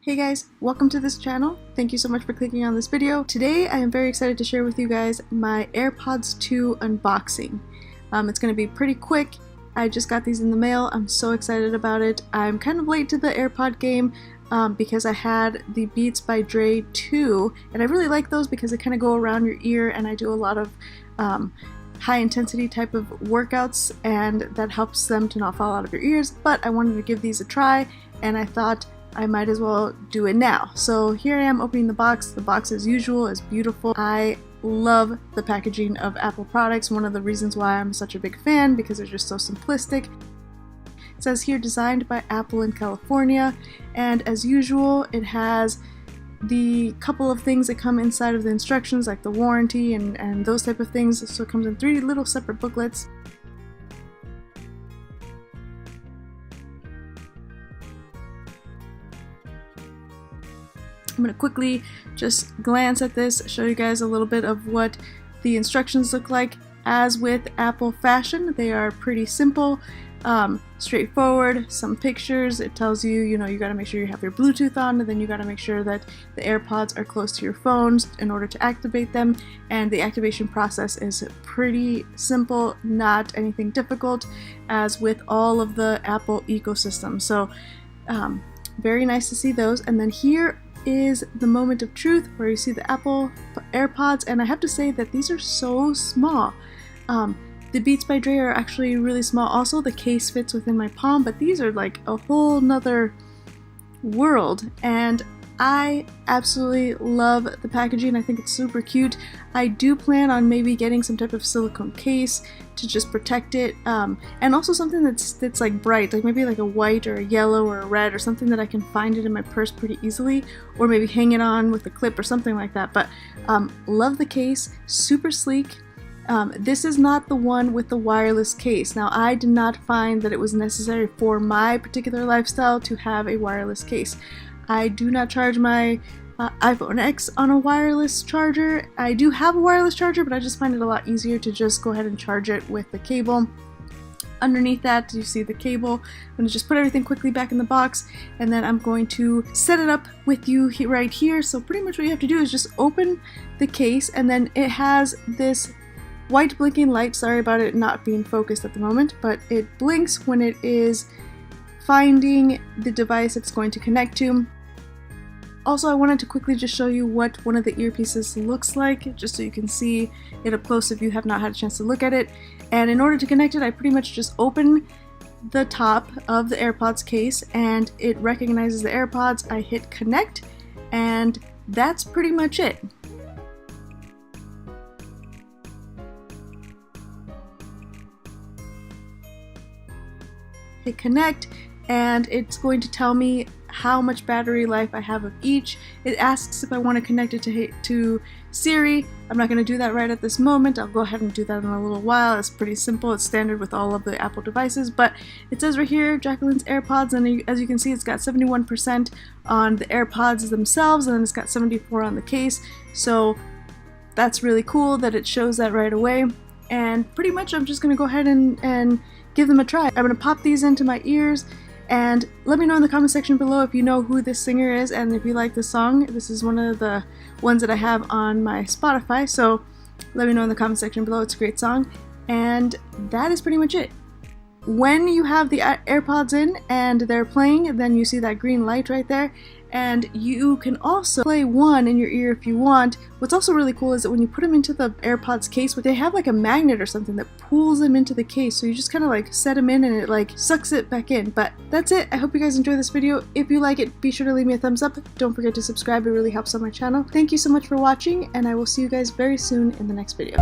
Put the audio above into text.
Hey guys, welcome to this channel. Thank you so much for clicking on this video. Today I am very excited to share with you guys my AirPods 2 unboxing. It's going to be pretty quick. I just got these in the mail. I'm so excited about it. I'm kind of late to the AirPod game because I had the Beats by Dre 2, and I really like those because they kind of go around your ear, and I do a lot of high intensity type of workouts, and that helps them to not fall out of your ears. But I wanted to give these a try, and I thought I might as well do it now. So here I am opening the box. The box as usual is beautiful. I love the packaging of Apple products. One of the reasons why I'm such a big fan, because they're just so simplistic. It says here designed by Apple in California, and as usual it has the couple of things that come inside of the instructions, like the warranty and those type of things. So it comes in 3 little separate booklets. I'm going to quickly just glance at this, show you guys a little bit of what the instructions look like. As with Apple fashion, they are pretty simple, straightforward, some pictures. It tells you, you got to make sure you have your Bluetooth on, and then you got to make sure that the AirPods are close to your phones in order to activate them. And the activation process is pretty simple, not anything difficult, as with all of the Apple ecosystem. So very nice to see those. And then here is the moment of truth, where you see the Apple AirPods, and I have to say that these are so small. The Beats by Dre are actually really small. Also, the case fits within my palm, but these are like a whole nother world, and I absolutely love the packaging. I think it's super cute. I do plan on maybe getting some type of silicone case to just protect it, and also something that's like bright, like maybe like a white or a yellow or a red, or something that I can find it in my purse pretty easily, or maybe hang it on with a clip or something like that. But love the case, super sleek. This is not the one with the wireless case. Now, I did not find that it was necessary for my particular lifestyle to have a wireless case. I do not charge my iPhone X on a wireless charger. I do have a wireless charger, but I just find it a lot easier to just go ahead and charge it with the cable. Underneath that, you see the cable. I'm going to just put everything quickly back in the box, and then I'm going to set it up with you right here. So pretty much what you have to do is just open the case, and then it has this white blinking light. Sorry about it not being focused at the moment, but it blinks when it is finding the device it's going to connect to. Also, I wanted to quickly just show you what one of the earpieces looks like, just so you can see it up close if you have not had a chance to look at it. And in order to connect it, I pretty much just open the top of the AirPods case, and it recognizes the AirPods. I hit connect, and that's pretty much it. Hit connect, and it's going to tell me how much battery life I have of each. It asks if I want to connect it to Siri. I'm not going to do that right at this moment. I'll go ahead and do that in a little while. It's pretty simple. It's standard with all of the Apple devices, but it says right here, Jacqueline's AirPods, and as you can see, it's got 71% on the AirPods themselves, and then it's got 74% on the case. So that's really cool that it shows that right away. And pretty much I'm just going to go ahead and give them a try. I'm going to pop these into my ears, and let me know in the comment section below if you know who this singer is and if you like this song. This is one of the ones that I have on my Spotify, so let me know in the comment section below. It's a great song, and that is pretty much it. When you have the AirPods in and they're playing, then you see that green light right there, and you can also play one in your ear if you want. What's also really cool is that when you put them into the AirPods case, they have like a magnet or something that pulls them into the case, so you just kind of like set them in and it like sucks it back in. But that's it. I hope you guys enjoy this video. If you like it, be sure to leave me a thumbs up. Don't forget to subscribe. It really helps on my channel. Thank you so much for watching, and I will see you guys very soon in the next video.